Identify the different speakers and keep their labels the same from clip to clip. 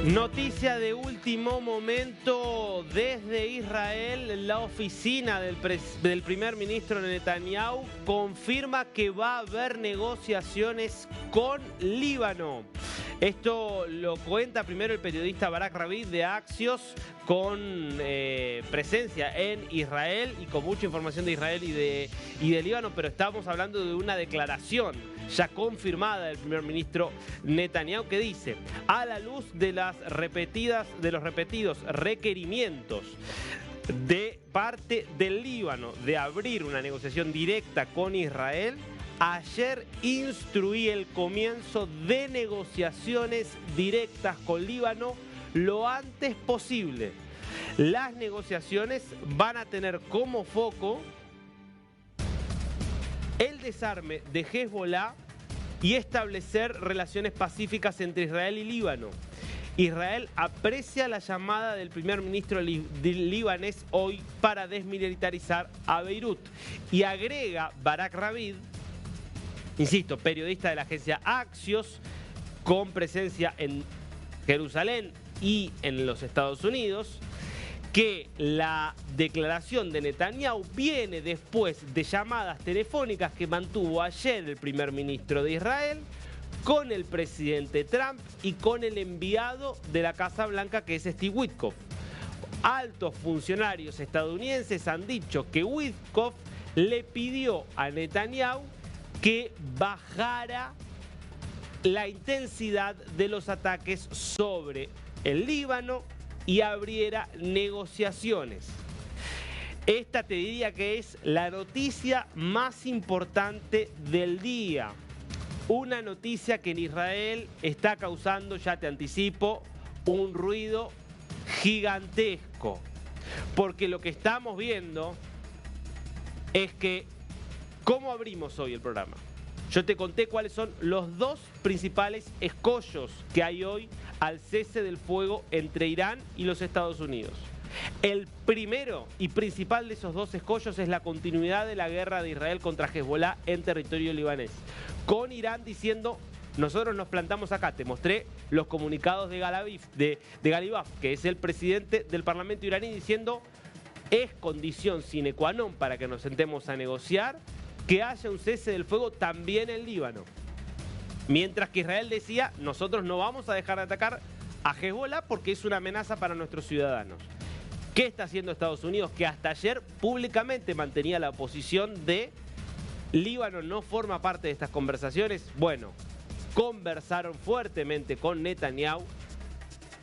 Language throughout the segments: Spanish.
Speaker 1: Noticia de último momento desde Israel. La oficina del primer ministro Netanyahu confirma que va a haber negociaciones con Líbano. Esto lo cuenta primero el periodista Barak Ravid de Axios, con presencia en Israel y con mucha información de Israel y de Líbano, pero estamos hablando de una declaración ya confirmada del primer ministro Netanyahu, que dice: a la luz de los repetidos requerimientos de parte del Líbano de abrir una negociación directa con Israel, ayer instruí el comienzo de negociaciones directas con Líbano lo antes posible. Las negociaciones van a tener como foco el desarme de Hezbollah y establecer relaciones pacíficas entre Israel y Líbano. Israel aprecia la llamada del primer ministro libanés hoy para desmilitarizar a Beirut. Y agrega Barak Ravid, insisto, periodista de la agencia Axios, con presencia en Jerusalén y en los Estados Unidos, que la declaración de Netanyahu viene después de llamadas telefónicas que mantuvo ayer el primer ministro de Israel con el presidente Trump y con el enviado de la Casa Blanca, que es Steve Witkoff. Altos funcionarios estadounidenses han dicho que Witkoff le pidió a Netanyahu que bajara la intensidad de los ataques sobre el Líbano y abriera negociaciones. Esta te diría que es la noticia más importante del día. Una noticia que en Israel está causando, ya te anticipo, un ruido gigantesco. Porque lo que estamos viendo es que, ¿cómo abrimos hoy el programa? Yo te conté cuáles son los dos principales escollos que hay hoy al cese del fuego entre Irán y los Estados Unidos. El primero y principal de esos dos escollos es la continuidad de la guerra de Israel contra Hezbollah en territorio libanés, con Irán diciendo: nosotros nos plantamos acá. Te mostré los comunicados de Galibaf, que es el presidente del Parlamento iraní, diciendo: es condición sine qua non para que nos sentemos a negociar que haya un cese del fuego también en Líbano. Mientras que Israel decía: nosotros no vamos a dejar de atacar a Hezbollah porque es una amenaza para nuestros ciudadanos. ¿Qué está haciendo Estados Unidos? Que hasta ayer públicamente mantenía la posición de Líbano no forma parte de estas conversaciones. Bueno, conversaron fuertemente con Netanyahu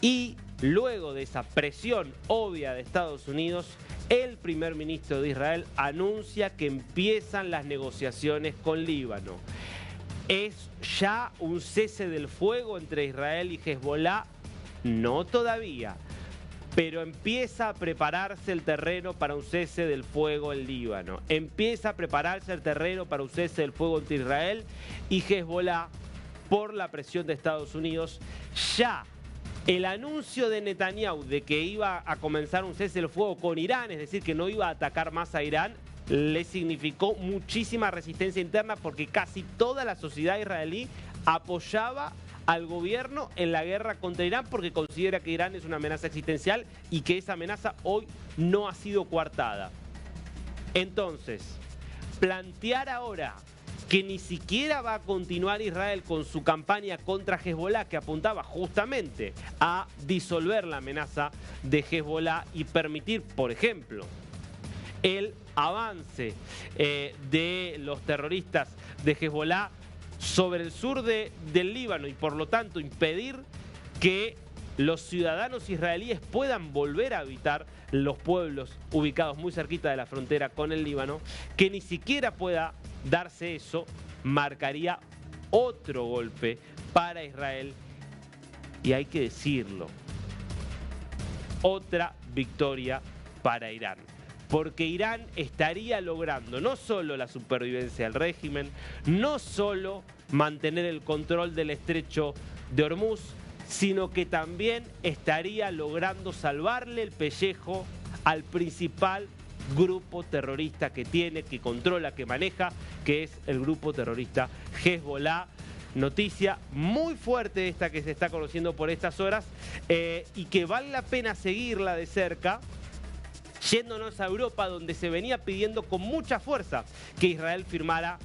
Speaker 1: y luego de esa presión obvia de Estados Unidos, el primer ministro de Israel anuncia que empiezan las negociaciones con Líbano. ¿Es ya un cese del fuego entre Israel y Hezbollah? No todavía, pero empieza a prepararse el terreno para un cese del fuego en Líbano. Empieza a prepararse el terreno para un cese del fuego entre Israel y Hezbollah por la presión de Estados Unidos. Ya el anuncio de Netanyahu de que iba a comenzar un cese del fuego con Irán, es decir, que no iba a atacar más a Irán, le significó muchísima resistencia interna, porque casi toda la sociedad israelí apoyaba al gobierno en la guerra contra Irán, porque considera que Irán es una amenaza existencial y que esa amenaza hoy no ha sido coartada. Entonces, plantear ahora que ni siquiera va a continuar Israel con su campaña contra Hezbollah, que apuntaba justamente a disolver la amenaza de Hezbollah y permitir, por ejemplo, el avance de los terroristas de Hezbollah sobre el sur del Líbano, y por lo tanto impedir que los ciudadanos israelíes puedan volver a habitar los pueblos ubicados muy cerquita de la frontera con el Líbano, que ni siquiera pueda darse eso, marcaría otro golpe para Israel y, hay que decirlo, otra victoria para Irán. Porque Irán estaría logrando no solo la supervivencia del régimen, no solo mantener el control del estrecho de Hormuz, sino que también estaría logrando salvarle el pellejo al principal grupo terrorista que tiene, que controla, que maneja, que es el grupo terrorista Hezbollah, noticia muy fuerte esta que se está conociendo por estas horas y que vale la pena seguirla de cerca. Yéndonos a Europa, donde se venía pidiendo con mucha fuerza que Israel firmara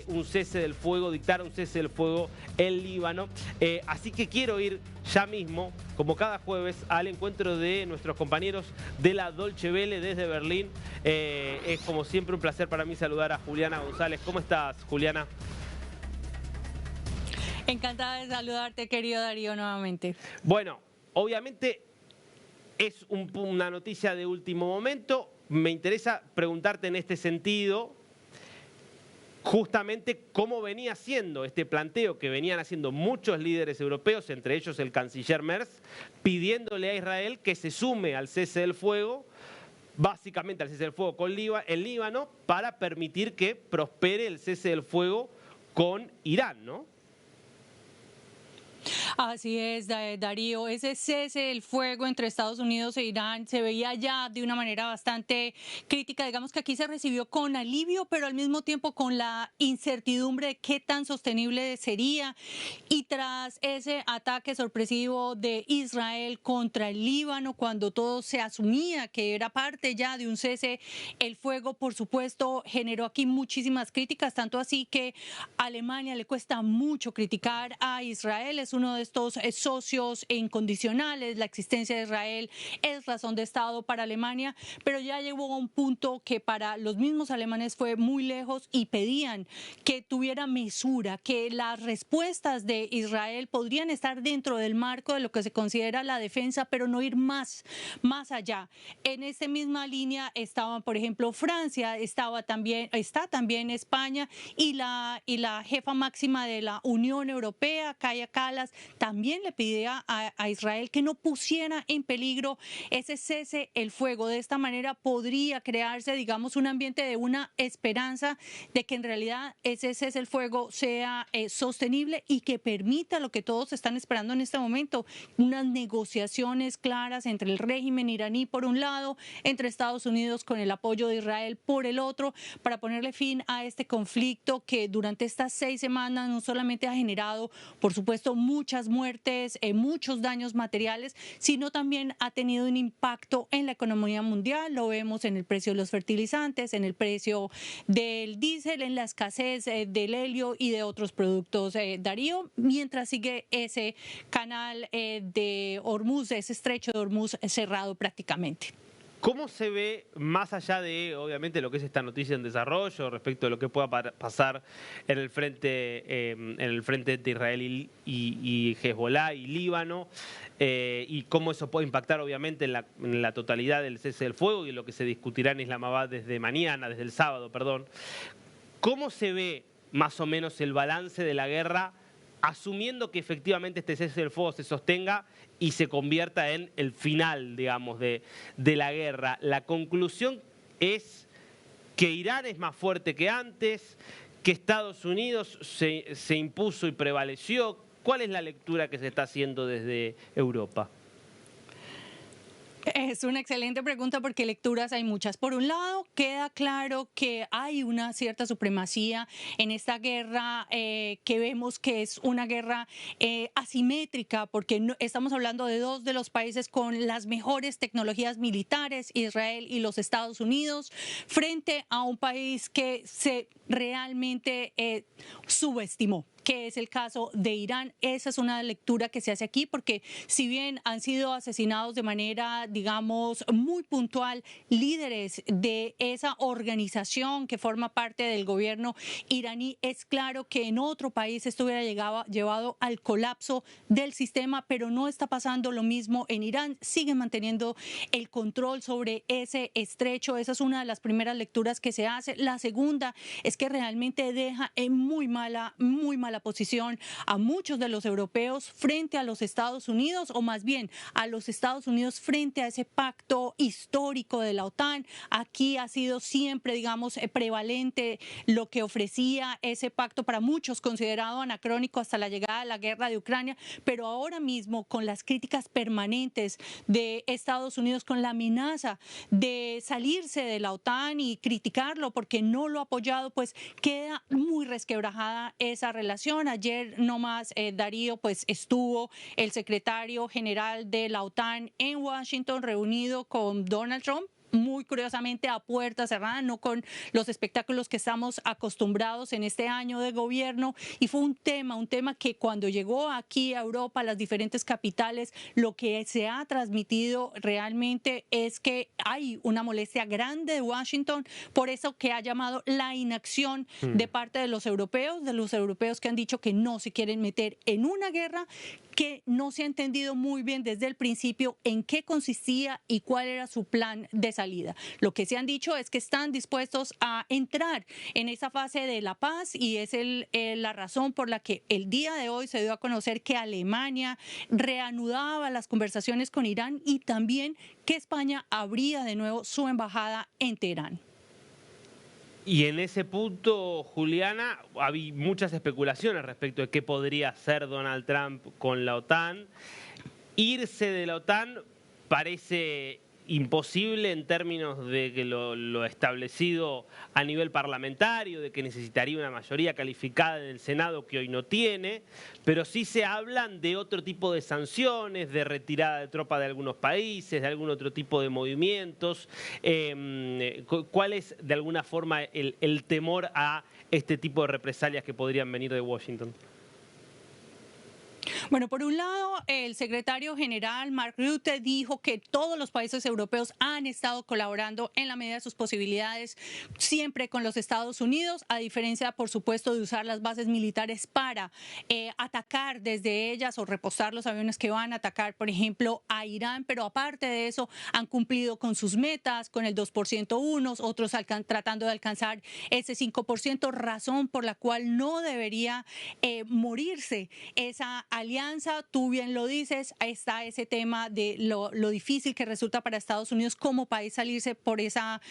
Speaker 1: un cese del fuego, dictara un cese del fuego en Líbano. Así que quiero ir ya mismo, como cada jueves, al encuentro de nuestros compañeros de la Deutsche Welle desde Berlín. Es como siempre un placer para mí saludar a Juliana González. ¿Cómo estás, Juliana?
Speaker 2: Encantada de saludarte, querido Darío, nuevamente.
Speaker 1: Bueno, obviamente es una noticia de último momento. Me interesa preguntarte en este sentido, justamente cómo venía siendo este planteo que venían haciendo muchos líderes europeos, entre ellos el canciller Merz, pidiéndole a Israel que se sume al cese del fuego, básicamente al cese del fuego con el Líbano, para permitir que prospere el cese del fuego con Irán, ¿no?
Speaker 2: Así es, Darío. Ese cese del fuego entre Estados Unidos e Irán se veía ya de una manera bastante crítica. Digamos que aquí se recibió con alivio, pero al mismo tiempo con la incertidumbre de qué tan sostenible sería. Y tras ese ataque sorpresivo de Israel contra el Líbano, cuando todo se asumía que era parte ya de un cese, el fuego, por supuesto, generó aquí muchísimas críticas, tanto así que a Alemania le cuesta mucho criticar a Israel. Es uno de estos socios incondicionales. La existencia de Israel es razón de Estado para Alemania, pero ya llegó a un punto que para los mismos alemanes fue muy lejos y pedían que tuviera mesura, que las respuestas de Israel podrían estar dentro del marco de lo que se considera la defensa, pero no ir más allá. En esta misma línea estaban, por ejemplo, Francia, está también España y la jefa máxima de la Unión Europea, Kaja Kallas, también le pedía a Israel que no pusiera en peligro ese cese el fuego. De esta manera podría crearse, digamos, un ambiente de una esperanza de que en realidad ese cese el fuego sea sostenible y que permita lo que todos están esperando en este momento, unas negociaciones claras entre el régimen iraní por un lado, entre Estados Unidos con el apoyo de Israel por el otro, para ponerle fin a este conflicto que durante estas 6 semanas no solamente ha generado, por supuesto, muchas muertes, muchos daños materiales, sino también ha tenido un impacto en la economía mundial. Lo vemos en el precio de los fertilizantes, en el precio del diésel, en la escasez del helio y de otros productos, Darío, mientras sigue ese canal de Hormuz, ese estrecho de Hormuz cerrado prácticamente.
Speaker 1: ¿Cómo se ve, más allá de, obviamente, lo que es esta noticia en desarrollo, respecto de lo que pueda pasar en el frente de Israel y Hezbollah y Líbano, y cómo eso puede impactar, obviamente, en la totalidad del cese del fuego y lo que se discutirá en Islamabad desde el sábado, perdón? ¿Cómo se ve, más o menos, el balance de la guerra, asumiendo que efectivamente este cese del fuego se sostenga y se convierta en el final, digamos, de la guerra? La conclusión es que Irán es más fuerte que antes, que Estados Unidos se impuso y prevaleció. ¿Cuál es la lectura que se está haciendo desde Europa?
Speaker 2: Es una excelente pregunta porque lecturas hay muchas. Por un lado, queda claro que hay una cierta supremacía en esta guerra que vemos que es una guerra asimétrica, porque estamos hablando de dos de los países con las mejores tecnologías militares, Israel y los Estados Unidos, frente a un país que se realmente subestimó, que es el caso de Irán. Esa es una lectura que se hace aquí, porque si bien han sido asesinados de manera, digamos, muy puntual líderes de esa organización que forma parte del gobierno iraní, es claro que en otro país esto hubiera llevado al colapso del sistema, pero no está pasando lo mismo en Irán. Siguen manteniendo el control sobre ese estrecho. Esa es una de las primeras lecturas que se hace. La segunda es que realmente deja en muy mala posición a muchos de los europeos frente a los Estados Unidos, o más bien a los Estados Unidos frente a ese pacto histórico de la OTAN. Aquí ha sido siempre, digamos, prevalente lo que ofrecía ese pacto, para muchos considerado anacrónico hasta la llegada de la guerra de Ucrania, pero ahora mismo con las críticas permanentes de Estados Unidos, con la amenaza de salirse de la OTAN y criticarlo porque no lo ha apoyado, pues queda muy resquebrajada esa relación situación. Ayer nomás, Darío, pues estuvo el secretario general de la OTAN en Washington reunido con Donald Trump, muy curiosamente a puerta cerrada, no con los espectáculos que estamos acostumbrados en este año de gobierno, y fue un tema que cuando llegó aquí a Europa, a las diferentes capitales, lo que se ha transmitido realmente es que hay una molestia grande de Washington, por eso que ha llamado la inacción de parte de los europeos que han dicho que no se quieren meter en una guerra que no se ha entendido muy bien desde el principio en qué consistía y cuál era su plan de salida. Lo que se han dicho es que están dispuestos a entrar en esa fase de la paz, y es la razón por la que el día de hoy se dio a conocer que Alemania reanudaba las conversaciones con Irán y también que España abría de nuevo su embajada en Teherán.
Speaker 1: Y en ese punto, Juliana, había muchas especulaciones respecto de qué podría hacer Donald Trump con la OTAN. Irse de la OTAN parece imposible en términos de que lo establecido a nivel parlamentario, de que necesitaría una mayoría calificada en el Senado que hoy no tiene, pero sí se hablan de otro tipo de sanciones, de retirada de tropas de algunos países, de algún otro tipo de movimientos. ¿Cuál es de alguna forma el temor a este tipo de represalias que podrían venir de Washington?
Speaker 2: Bueno, por un lado, el secretario general Mark Rutte dijo que todos los países europeos han estado colaborando en la medida de sus posibilidades, siempre con los Estados Unidos, a diferencia, por supuesto, de usar las bases militares para atacar desde ellas o repostar los aviones que van a atacar, por ejemplo, a Irán. Pero aparte de eso, han cumplido con sus metas, con el 2% unos, otros tratando de alcanzar ese 5%, razón por la cual no debería morirse esa alianza. Tú bien lo dices, está ese tema de lo difícil que resulta para Estados Unidos como país salirse por esa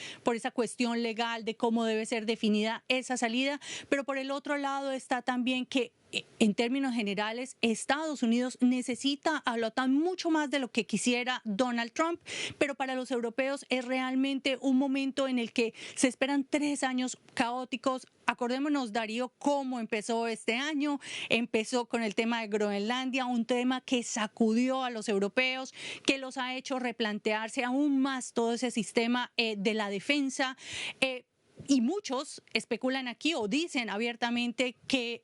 Speaker 2: cuestión legal de cómo debe ser definida esa salida, pero por el otro lado está también que en términos generales, Estados Unidos necesita a la OTAN mucho más de lo que quisiera Donald Trump, pero para los europeos es realmente un momento en el que se esperan 3 años caóticos. Acordémonos, Darío, cómo empezó este año. Empezó con el tema de Groenlandia, un tema que sacudió a los europeos, que los ha hecho replantearse aún más todo ese sistema de la defensa. Y muchos especulan aquí o dicen abiertamente que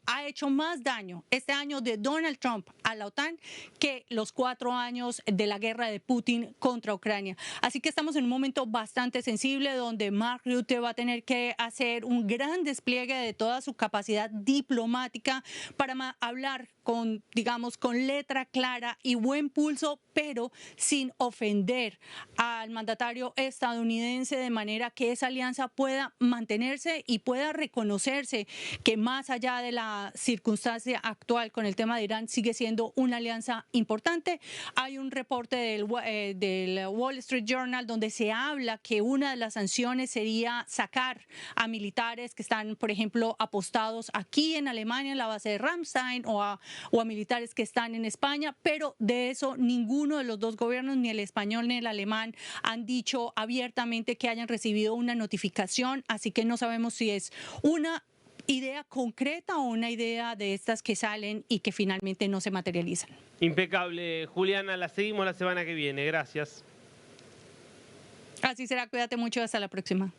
Speaker 2: ha hecho más daño este año de Donald Trump a la OTAN que los 4 años de la guerra de Putin contra Ucrania. Así que estamos en un momento bastante sensible donde Mark Rutte va a tener que hacer un gran despliegue de toda su capacidad diplomática para hablar con letra clara y buen pulso, pero sin ofender al mandatario estadounidense, de manera que esa alianza pueda mantenerse y pueda reconocerse que más allá de la circunstancia actual con el tema de Irán sigue siendo una alianza importante. Hay un reporte del Wall Street Journal donde se habla que una de las sanciones sería sacar a militares que están, por ejemplo, apostados aquí en Alemania en la base de Ramstein o a militares que están en España, pero de eso ninguno de los dos gobiernos, ni el español ni el alemán, han dicho abiertamente que hayan recibido una notificación, así que no sabemos si es una idea concreta o una idea de estas que salen y que finalmente no se materializan.
Speaker 1: Impecable, Juliana, la seguimos la semana que viene, gracias.
Speaker 2: Así será, cuídate mucho, hasta la próxima.